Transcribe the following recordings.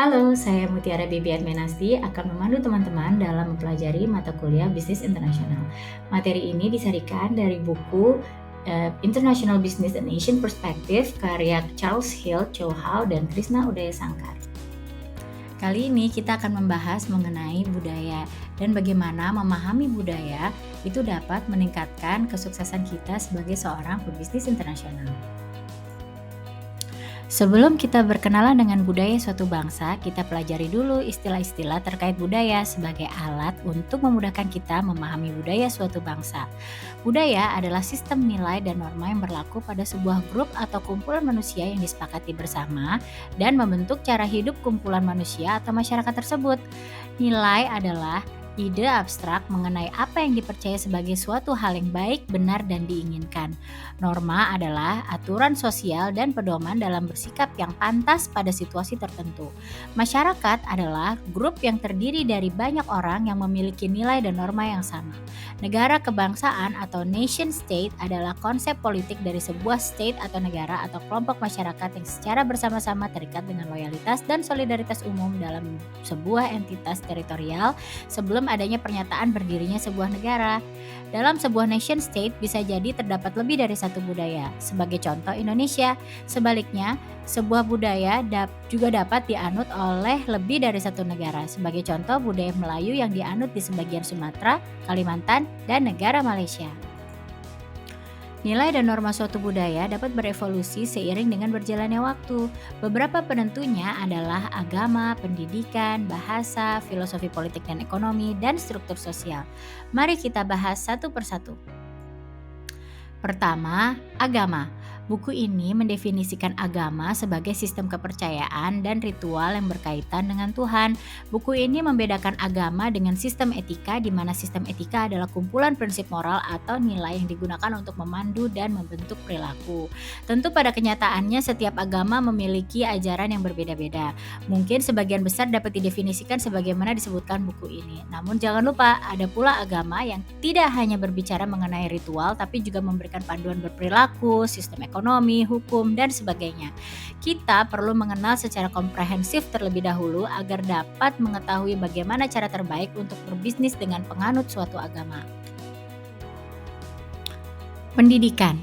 Halo, saya Mutiara Bibian Menasti akan memandu teman-teman dalam mempelajari mata kuliah Bisnis Internasional. Materi ini disarikan dari buku International Business and Asian Perspective karya Charles Hill, Chow Hao, dan Krishna Udaya Sangkar. Kali ini kita akan membahas mengenai budaya dan bagaimana memahami budaya itu dapat meningkatkan kesuksesan kita sebagai seorang pebisnis internasional. Sebelum kita berkenalan dengan budaya suatu bangsa, kita pelajari dulu istilah-istilah terkait budaya sebagai alat untuk memudahkan kita memahami budaya suatu bangsa. Budaya adalah sistem nilai dan norma yang berlaku pada sebuah grup atau kumpulan manusia yang disepakati bersama dan membentuk cara hidup kumpulan manusia atau masyarakat tersebut. Nilai adalah ide abstrak mengenai apa yang dipercaya sebagai suatu hal yang baik, benar, dan diinginkan. Norma adalah aturan sosial dan pedoman dalam bersikap yang pantas pada situasi tertentu. Masyarakat adalah grup yang terdiri dari banyak orang yang memiliki nilai dan norma yang sama. Negara kebangsaan atau nation state adalah konsep politik dari sebuah state atau negara atau kelompok masyarakat yang secara bersama-sama terikat dengan loyalitas dan solidaritas umum dalam sebuah entitas teritorial sebelum adanya pernyataan berdirinya sebuah negara. Dalam sebuah nation state bisa jadi terdapat lebih dari satu budaya. Sebagai contoh Indonesia, sebaliknya sebuah budaya juga dapat dianut oleh lebih dari satu negara. Sebagai contoh budaya Melayu yang dianut di sebagian Sumatera, Kalimantan, dan negara Malaysia. Nilai dan norma suatu budaya dapat berevolusi seiring dengan berjalannya waktu. Beberapa penentunya adalah agama, pendidikan, bahasa, filosofi politik dan ekonomi, dan struktur sosial. Mari kita bahas satu persatu. Pertama, agama. Buku ini mendefinisikan agama sebagai sistem kepercayaan dan ritual yang berkaitan dengan Tuhan. Buku ini membedakan agama dengan sistem etika, di mana sistem etika adalah kumpulan prinsip moral atau nilai yang digunakan untuk memandu dan membentuk perilaku. Tentu pada kenyataannya setiap agama memiliki ajaran yang berbeda-beda. Mungkin sebagian besar dapat didefinisikan sebagaimana disebutkan buku ini. Namun jangan lupa, ada pula agama yang tidak hanya berbicara mengenai ritual, tapi juga memberikan panduan berperilaku, sistem ekonomi, hukum, dan sebagainya. Kita perlu mengenal secara komprehensif terlebih dahulu agar dapat mengetahui bagaimana cara terbaik untuk berbisnis dengan penganut suatu agama. Pendidikan.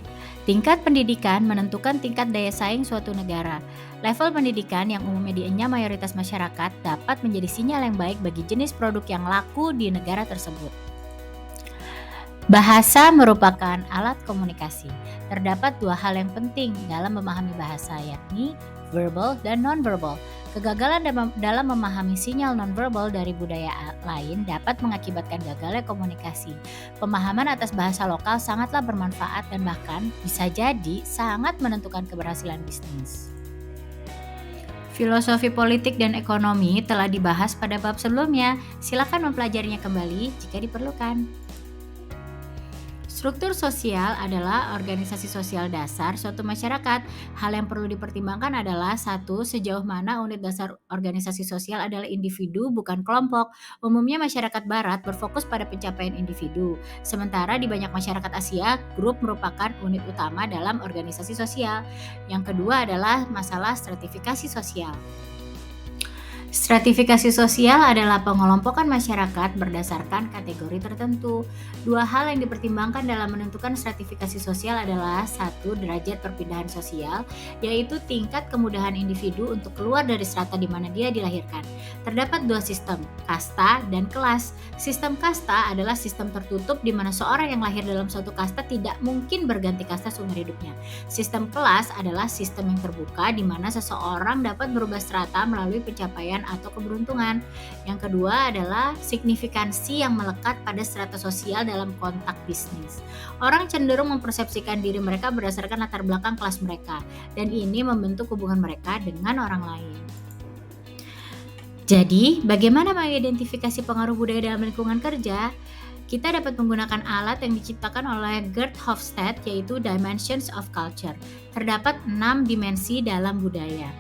Tingkat pendidikan menentukan tingkat daya saing suatu negara. Level pendidikan yang umumnya dianyam mayoritas masyarakat dapat menjadi sinyal yang baik bagi jenis produk yang laku di negara tersebut. Bahasa merupakan alat komunikasi. Terdapat dua hal yang penting dalam memahami bahasa, yakni verbal dan non-verbal. Kegagalan dalam memahami sinyal non-verbal dari budaya lain dapat mengakibatkan gagalnya komunikasi. Pemahaman atas bahasa lokal sangatlah bermanfaat dan bahkan bisa jadi sangat menentukan keberhasilan bisnis. Filosofi politik dan ekonomi telah dibahas pada bab sebelumnya. Silakan mempelajarinya kembali jika diperlukan. Struktur sosial adalah organisasi sosial dasar suatu masyarakat. Hal yang perlu dipertimbangkan adalah satu, sejauh mana unit dasar organisasi sosial adalah individu bukan kelompok. Umumnya masyarakat barat berfokus pada pencapaian individu. Sementara di banyak masyarakat Asia, grup merupakan unit utama dalam organisasi sosial. Yang kedua adalah masalah stratifikasi sosial. Stratifikasi sosial adalah pengelompokan masyarakat berdasarkan kategori tertentu. Dua hal yang dipertimbangkan dalam menentukan stratifikasi sosial adalah satu, derajat perpindahan sosial, yaitu tingkat kemudahan individu untuk keluar dari strata di mana dia dilahirkan. Terdapat dua sistem, kasta dan kelas. Sistem kasta adalah sistem tertutup di mana seorang yang lahir dalam suatu kasta tidak mungkin berganti kasta seumur hidupnya. Sistem kelas adalah sistem yang terbuka di mana seseorang dapat berubah strata melalui pencapaian atau keberuntungan. Yang kedua adalah signifikansi yang melekat pada strata sosial dalam kontak bisnis. Orang cenderung mempersepsikan diri mereka berdasarkan latar belakang kelas mereka, dan ini membentuk hubungan mereka dengan orang lain. Jadi, bagaimana mengidentifikasi pengaruh budaya dalam lingkungan kerja? Kita dapat menggunakan alat yang diciptakan oleh Gert Hofstede, yaitu Dimensions of Culture. Terdapat 6 dimensi dalam budaya,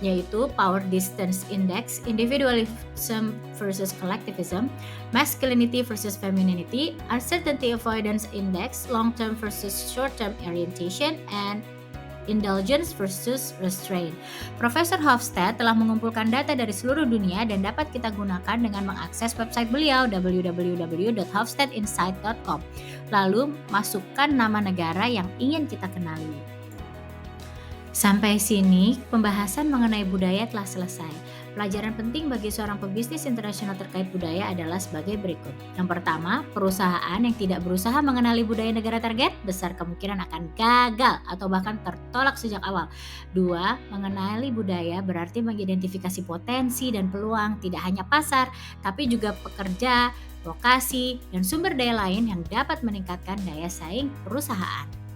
yaitu Power Distance Index, Individualism versus Collectivism, Masculinity versus Femininity, Uncertainty Avoidance Index, Long-Term versus Short-Term Orientation, and Indulgence versus Restraint. Profesor Hofstede telah mengumpulkan data dari seluruh dunia dan dapat kita gunakan dengan mengakses website beliau www.hofstadeinsight.com. Lalu masukkan nama negara yang ingin kita kenali. Sampai sini, pembahasan mengenai budaya telah selesai. Pelajaran penting bagi seorang pebisnis internasional terkait budaya adalah sebagai berikut. Yang pertama, perusahaan yang tidak berusaha mengenali budaya negara target besar kemungkinan akan gagal atau bahkan tertolak sejak awal. Dua, mengenali budaya berarti mengidentifikasi potensi dan peluang tidak hanya pasar, tapi juga pekerja, lokasi, dan sumber daya lain yang dapat meningkatkan daya saing perusahaan.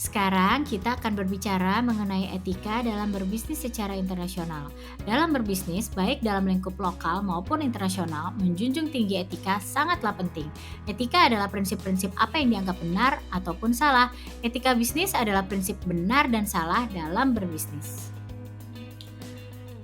Sekarang kita akan berbicara mengenai etika dalam berbisnis secara internasional. Dalam berbisnis, baik dalam lingkup lokal maupun internasional, menjunjung tinggi etika sangatlah penting. Etika adalah prinsip-prinsip apa yang dianggap benar ataupun salah. Etika bisnis adalah prinsip benar dan salah dalam berbisnis.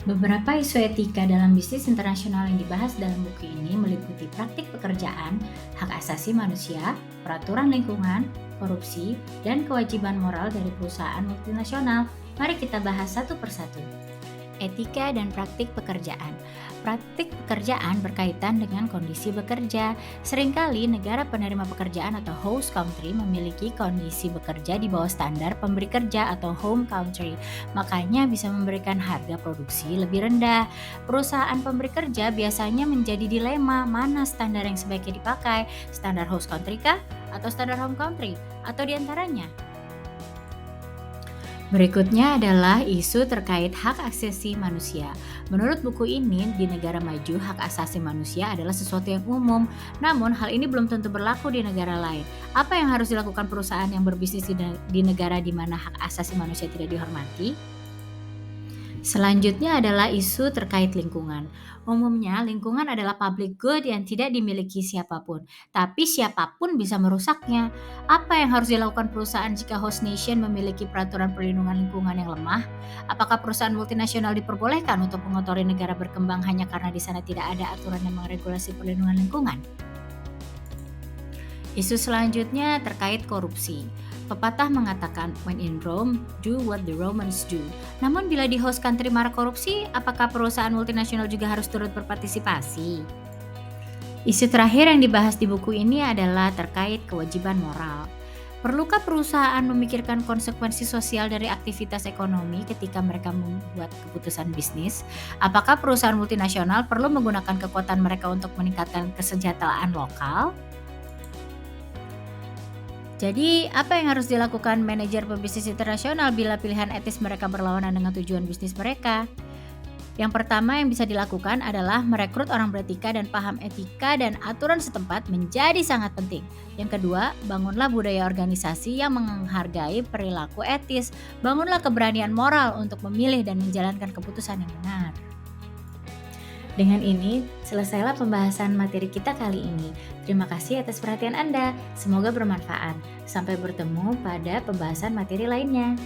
Beberapa isu etika dalam bisnis internasional yang dibahas dalam buku ini meliputi praktik pekerjaan, hak asasi manusia, peraturan lingkungan, korupsi, dan kewajiban moral dari perusahaan multinasional. Mari kita bahas satu persatu. Etika dan praktik pekerjaan. Praktik pekerjaan berkaitan dengan kondisi bekerja. Seringkali negara penerima pekerjaan atau host country memiliki kondisi bekerja di bawah standar pemberi kerja atau home country. Makanya bisa memberikan harga produksi lebih rendah. Perusahaan pemberi kerja biasanya menjadi dilema mana standar yang sebaiknya dipakai, standar host country kah atau standar home country atau diantaranya. Berikutnya adalah isu terkait hak asasi manusia. Menurut buku ini, di negara maju, hak asasi manusia adalah sesuatu yang umum. Namun, hal ini belum tentu berlaku di negara lain. Apa yang harus dilakukan perusahaan yang berbisnis di negara di mana hak asasi manusia tidak dihormati? Selanjutnya adalah isu terkait lingkungan. Umumnya, lingkungan adalah public good yang tidak dimiliki siapapun, tapi siapapun bisa merusaknya. Apa yang harus dilakukan perusahaan jika host nation memiliki peraturan perlindungan lingkungan yang lemah? Apakah perusahaan multinasional diperbolehkan untuk mengotori negara berkembang hanya karena di sana tidak ada aturan yang meregulasi perlindungan lingkungan? Isu selanjutnya terkait korupsi. Pepatah mengatakan, when in Rome, do what the Romans do. Namun bila di host country marak korupsi, apakah perusahaan multinasional juga harus turut berpartisipasi? Isu terakhir yang dibahas di buku ini adalah terkait kewajiban moral. Perlukah perusahaan memikirkan konsekuensi sosial dari aktivitas ekonomi ketika mereka membuat keputusan bisnis? Apakah perusahaan multinasional perlu menggunakan kekuatan mereka untuk meningkatkan kesejahteraan lokal? Jadi, apa yang harus dilakukan manajer pebisnis internasional bila pilihan etis mereka berlawanan dengan tujuan bisnis mereka? Yang pertama yang bisa dilakukan adalah merekrut orang beretika dan paham etika dan aturan setempat menjadi sangat penting. Yang kedua, bangunlah budaya organisasi yang menghargai perilaku etis. Bangunlah keberanian moral untuk memilih dan menjalankan keputusan yang benar. Dengan ini, selesailah pembahasan materi kita kali ini. Terima kasih atas perhatian Anda. Semoga bermanfaat. Sampai bertemu pada pembahasan materi lainnya.